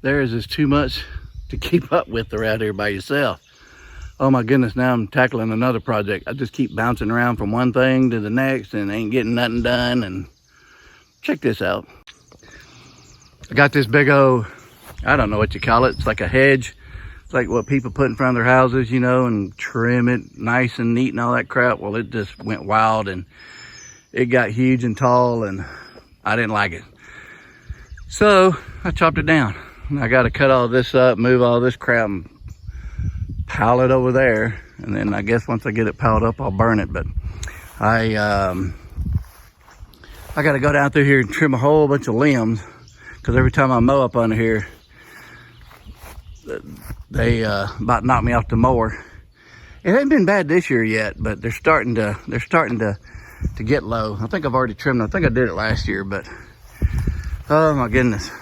theirs is too much to keep up with around here by yourself. Oh my goodness, now I'm tackling another project. I just keep bouncing around from one thing to the next and ain't getting nothing done. And check this out. I got this big old, I don't know what you call it. It's like a hedge. It's like what people put in front of their houses, you know, and trim it nice and neat and all that crap. Well, it just went wild and it got huge and tall and I didn't like it. So I chopped it down. I got to cut all this up, move all this crap and pile it over there. And then I guess once I get it piled up, I'll burn it. But I got to go down through here and trim a whole bunch of limbs, because every time I mow up under here, they about knock me off the mower. It hasn't been bad this year yet, but they're starting to get low. I think I've already trimmed. I think I did it last year, but oh my goodness,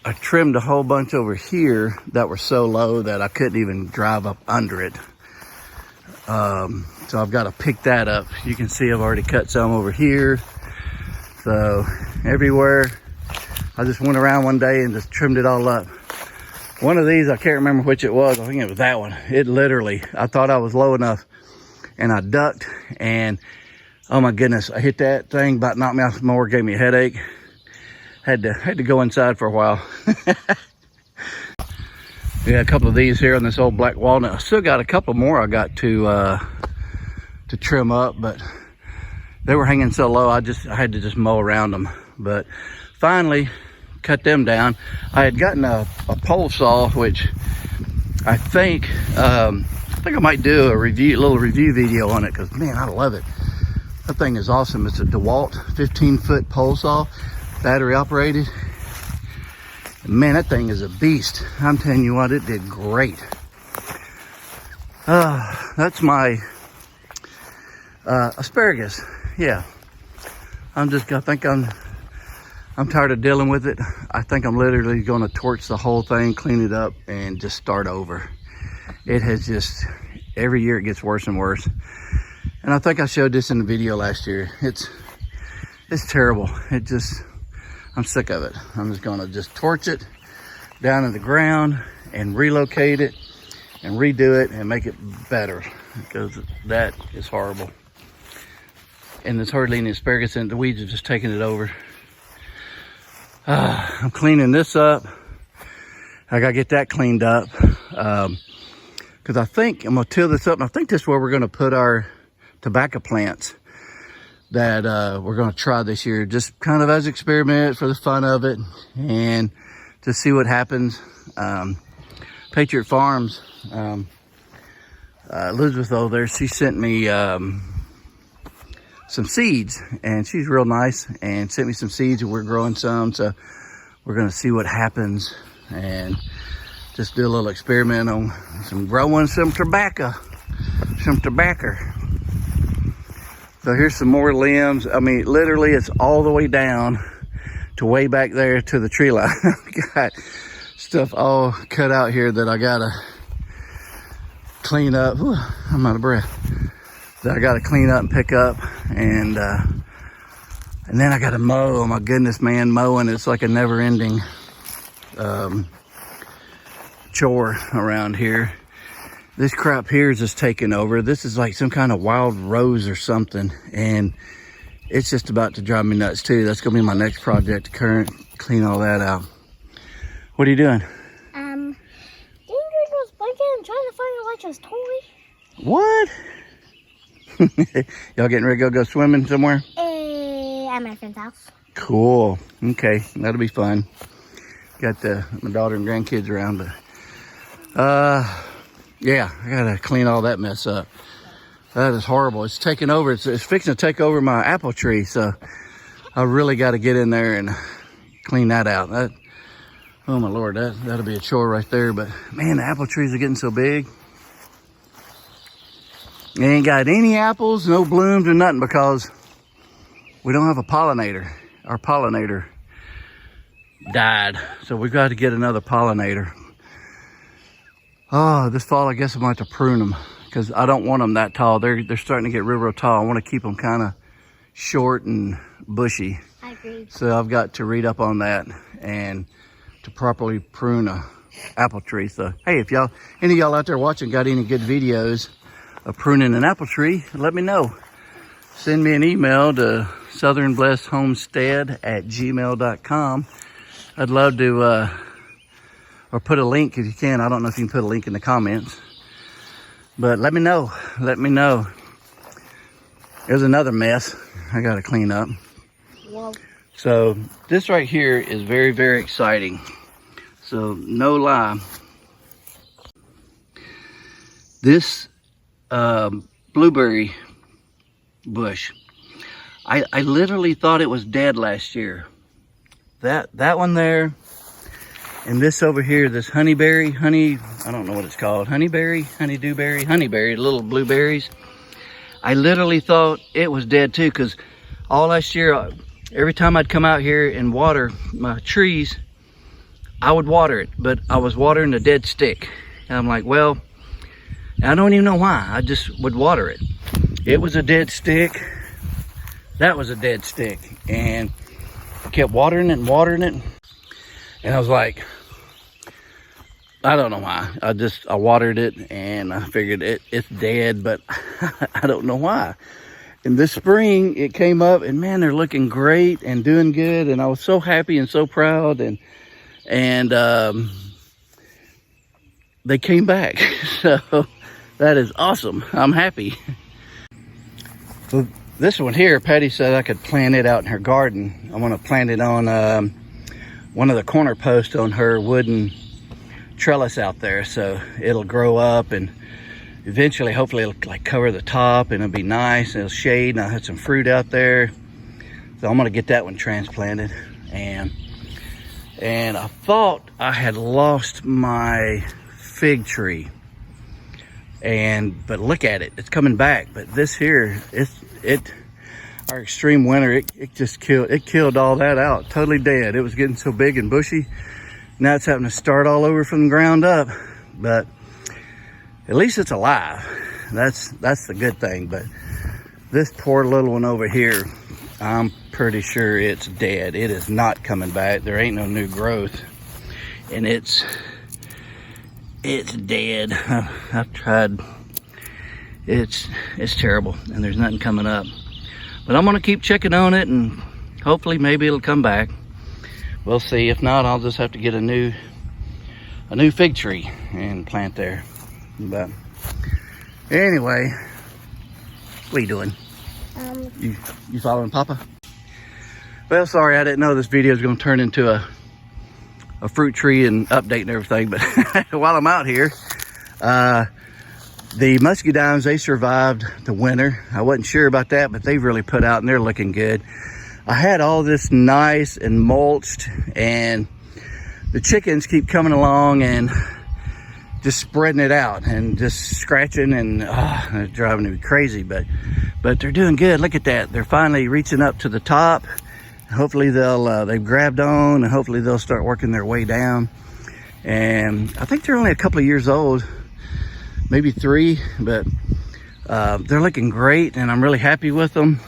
I trimmed a whole bunch over here that were so low that I couldn't even drive up under it. So I've got to pick that up. You can see I've already cut some over here. So everywhere, I just went around one day and just trimmed it all up. One of these, I can't remember which it was. I think it was that one. It literally, I thought I was low enough and I ducked and oh my goodness, I hit that thing, about knocked me off the mower, gave me a headache. Had to go inside for a while. Yeah, a couple of these here on this old black walnut. I still got a couple more I got to trim up, but they were hanging so low I had to just mow around them. But finally cut them down. I had gotten a pole saw, which I think I might do a little review video on it, because man, I love it. That thing is awesome. It's a DeWalt 15-foot pole saw, battery operated. Man, that thing is a beast. I'm telling you what, it did great. That's my asparagus. Yeah, I think I'm tired of dealing with it. I think I'm literally going to torch the whole thing, clean it up, and just start over. It has just, every year it gets worse and worse. And I think I showed this in the video last year. It's terrible. I'm sick of it. I'm just gonna just torch it down in the ground and relocate it and redo it and make it better, because that is horrible. And there's hardly any asparagus in it. The weeds have just taken it over. I'm cleaning this up. I gotta get that cleaned up, because I think I'm gonna till this up, and I think this is where we're gonna put our tobacco plants that we're going to try this year, just kind of as experiment for the fun of it and just see what happens. Patriot Farms, Elizabeth over there, she sent me some seeds, and she's real nice and sent me some seeds, and we're growing some, so we're going to see what happens and just do a little experiment on growing some tobacco. So here's some more limbs. I mean, literally it's all the way down to way back there to the tree line. Got stuff all cut out here that I gotta clean up. Whew, I'm out of breath. That I gotta clean up and pick up, and then I gotta mow. Oh my goodness, man, mowing is like a never-ending chore around here. This crop here is just taking over. This is like some kind of wild rose or something, and it's just about to drive me nuts too. That's gonna be my next project, clean all that out. What are you doing? Ingrid was blinking and trying to find Elijah's toy. What? Y'all getting ready to go swimming somewhere? At my friend's house. Cool. Okay, that'll be fun. Got my daughter and grandkids around, but yeah, I gotta clean all that mess up. That is horrible. It's taking over. It's fixing to take over my apple tree, so I really got to get in there and clean that out. Oh my Lord, that'll be a chore right there. But man, the apple trees are getting so big. They ain't got any apples, no blooms or nothing, because we don't have a pollinator. Our pollinator died, so we've got to get another pollinator. Oh, this fall, I guess I'm going to have to prune them, because I don't want them that tall. They're starting to get real tall. I want to keep them kind of short and bushy. I tree. So I've got to read up on that and to properly prune a apple tree. So hey, if y'all, any of y'all out there watching got any good videos of pruning an apple tree, let me know. Send me an email to southernblessedhomestead@gmail.com. I'd love to, or put a link if you can. I don't know if you can put a link in the comments, but let me know. Let me know. There's another mess I got to clean up. Whoa. So this right here is very, very exciting. So no lie, this blueberry bush, I literally thought it was dead last year. That one there, and this over here, this honeyberry, I don't know what it's called, honeyberry, honeyberry, little blueberries. I literally thought it was dead too, because all last year, every time I'd come out here and water my trees, I would water it, but I was watering a dead stick. And I'm like, well, I don't even know why. I just would water it. It was a dead stick. That was a dead stick. And I kept watering it and watering it. And I was like, I don't know why. I watered it and I figured it's dead, but I don't know why. And this spring it came up and man, they're looking great and doing good. And I was so happy and so proud, and they came back. So that is awesome. I'm happy. So this one here, Patty said I could plant it out in her garden. I want to plant it on one of the corner posts on her wooden trellis out there, so it'll grow up and eventually hopefully it'll like cover the top and it'll be nice and it'll shade, and I'll have some fruit out there. So I'm gonna get that one transplanted. And I thought I had lost my fig tree, but look at it, it's coming back. But this here, our extreme winter, it just killed all that out, totally dead. It was getting so big and bushy. Now it's having to start all over from the ground up, but at least it's alive. That's the good thing. But this poor little one over here, I'm pretty sure it's dead. It is not coming back. There ain't no new growth, and it's dead. I've tried. It's terrible, and there's nothing coming up. But I'm gonna keep checking on it, and hopefully maybe it'll come back. We'll see. If not, I'll just have to get a new fig tree and plant there. But anyway, what are you doing? You following Papa? Well, sorry, I didn't know this video was going to turn into a fruit tree and update and everything. But while I'm out here, the muscadines, they survived the winter. I wasn't sure about that, but they've really put out and they're looking good. I had all this nice and mulched, and the chickens keep coming along and just spreading it out and just scratching, and it's driving me crazy. But they're doing good. Look at that. They're finally reaching up to the top. Hopefully they've grabbed on, and hopefully they'll start working their way down. And I think they're only a couple of years old, maybe 3, but they're looking great, and I'm really happy with them.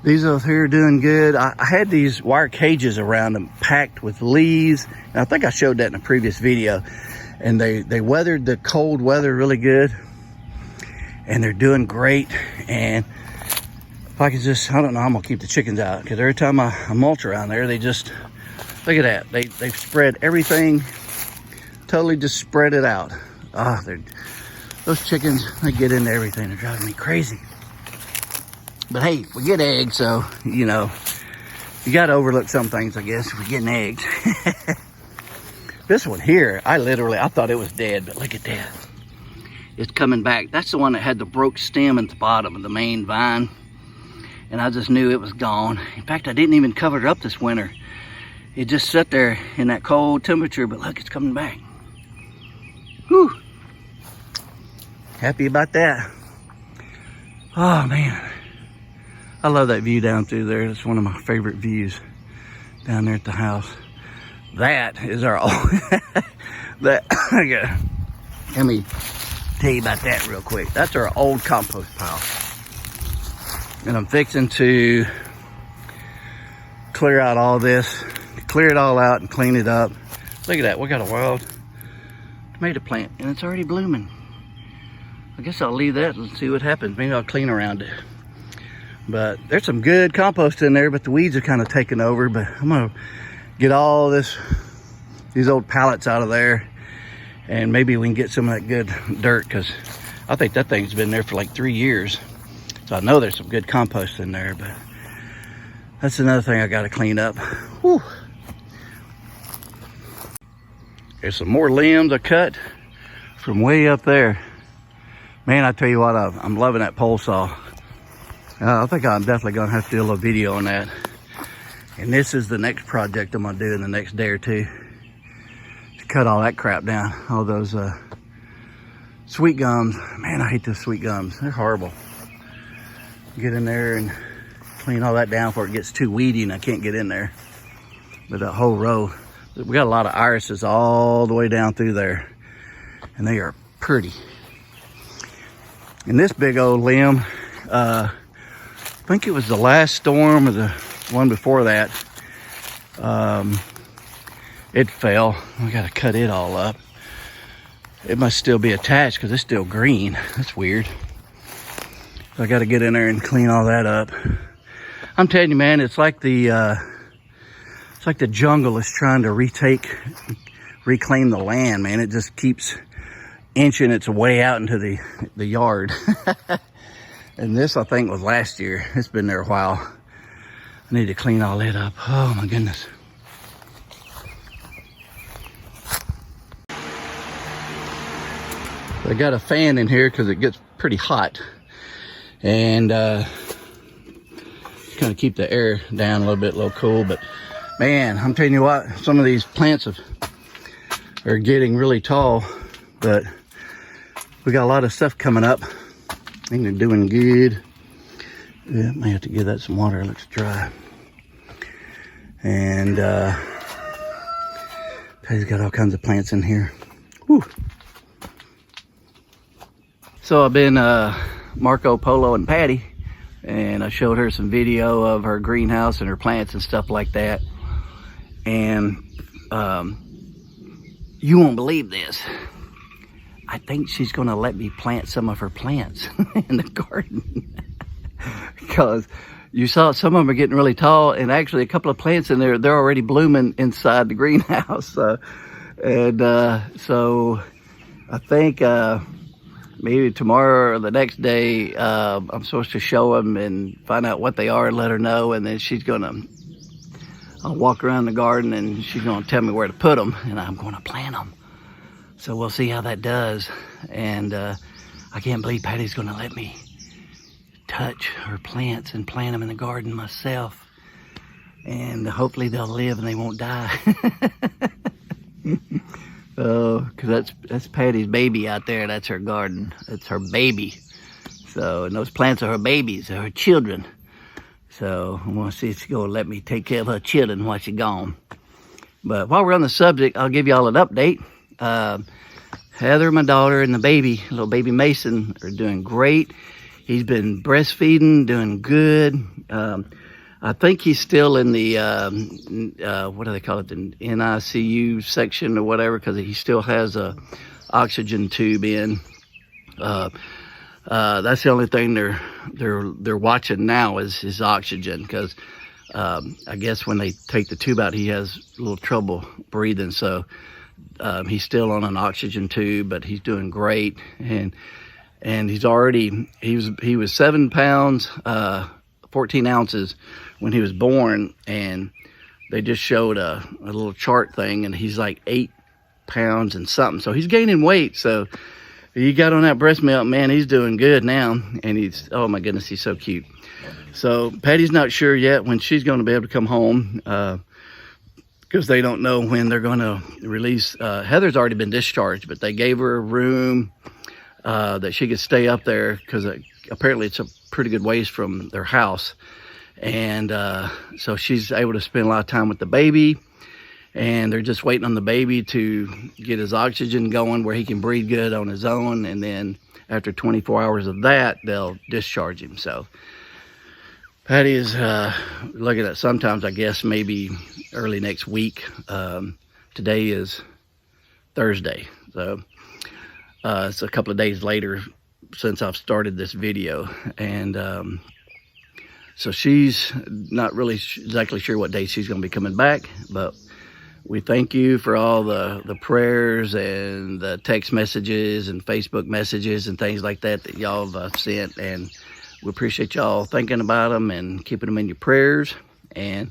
These over here are doing good. I had these wire cages around them packed with leaves, and I think I showed that in a previous video. And they weathered the cold weather really good, and they're doing great. And if I could just, I don't know, I'm gonna keep the chickens out, because every time I mulch around there, they just, look at that. They've spread everything, totally just spread it out. Those chickens, they get into everything. They're driving me crazy. But hey, we get eggs, so, you know, you got to overlook some things, I guess, if we're getting eggs. This one here, I thought it was dead, but look at that. It's coming back. That's the one that had the broke stem at the bottom of the main vine. And I just knew it was gone. In fact, I didn't even cover it up this winter. It just sat there in that cold temperature, but look, it's coming back. Whew. Happy about that. Oh, man. I love that view down through there. It's one of my favorite views down there at the house. That is our old, let me tell you about that real quick. That's our old compost pile. And I'm fixing to clear out all this, clear it all out and clean it up. Look at that, we got a wild tomato plant and it's already blooming. I guess I'll leave that and see what happens. Maybe I'll clean around it. But there's some good compost in there, but the weeds are kind of taking over. But I'm gonna get all these old pallets out of there, and maybe we can get some of that good dirt, because I think that thing's been there for like 3 years. So I know there's some good compost in there, but that's another thing I gotta clean up. Whew. There's some more limbs I cut from way up there. Man, I tell you what, I'm loving that pole saw. I think I'm definitely gonna have to do a little video on that. And this is the next project I'm gonna do in the next day or two. To cut all that crap down, all those sweet gums. Man, I hate those sweet gums. They're horrible. Get in there and clean all that down before it gets too weedy and I can't get in there. But that whole row, we got a lot of irises all the way down through there. And they are pretty. And this big old limb, I think it was the last storm or the one before that, it fell. We got to cut it all up. It must still be attached because it's still green. That's weird. So I got to get in there and clean all that up. I'm telling you, man, it's like the jungle is trying to reclaim the land, man. It just keeps inching its way out into the yard. And this, I think, was last year. It's been there a while. I need to clean all that up. Oh my goodness. I got a fan in here because it gets pretty hot. And kind of keep the air down a little cool. But man, I'm telling you what, some of these plants are getting really tall. But we got a lot of stuff coming up. I think they're doing good. Yeah, might have to give that some water. It looks dry. And Patty's got all kinds of plants in here. Whew. So I've been Marco Polo and Patty, and I showed her some video of her greenhouse and her plants and stuff like that. And you won't believe this. I think she's gonna let me plant some of her plants in the garden. Because you saw some of them are getting really tall, and actually a couple of plants in there, they're already blooming inside the greenhouse. So I think maybe tomorrow or the next day, I'm supposed to show them and find out what they are and let her know, and then I'll walk around the garden and she's gonna tell me where to put them, and I'm gonna plant them. So we'll see how that does. And I can't believe Patty's gonna let me touch her plants and plant them in the garden myself. And hopefully they'll live and they won't die. Cause that's Patty's baby out there. That's her garden. That's her baby. So, and those plants are her babies, are her children. So I want to see if she's gonna let me take care of her children while she's gone. But while we're on the subject, I'll give y'all an update. Heather, my daughter, and the baby, little baby Mason, are doing great. He's been breastfeeding, doing good. I think he's still in the, what do they call it, the NICU section or whatever, because he still has a oxygen tube in. That's the only thing they're watching now is his oxygen, because I guess when they take the tube out, he has a little trouble breathing. So he's still on an oxygen tube, but he's doing great. And he was 7 pounds, 14 ounces when he was born, and they just showed a little chart thing, and he's like 8 pounds and something. So he's gaining weight. So he got on that breast milk, man. He's doing good now, and he's, oh my goodness, he's so cute. So Patty's not sure yet when she's going to be able to come home, because they don't know when they're going to release. Heather's already been discharged, but they gave her a room that she could stay up there, because apparently it's a pretty good ways from their house. And so she's able to spend a lot of time with the baby, and they're just waiting on the baby to get his oxygen going where he can breathe good on his own. And then after 24 hours of that, they'll discharge him. So Patty is looking at sometimes, I guess, maybe early next week. Today is Thursday, so it's a couple of days later since I've started this video, and so she's not really exactly sure what day she's going to be coming back, but we thank you for all the prayers and the text messages and Facebook messages and things like that y'all have sent, and we appreciate y'all thinking about them and keeping them in your prayers. And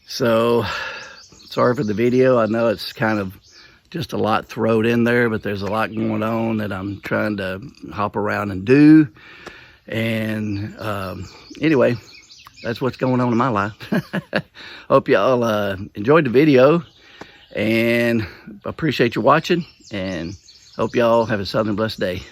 so, sorry for the video. I know it's kind of just a lot thrown in there, but there's a lot going on that I'm trying to hop around and do. And anyway, that's what's going on in my life. Hope y'all enjoyed the video, and appreciate you watching, and hope y'all have a southern blessed day.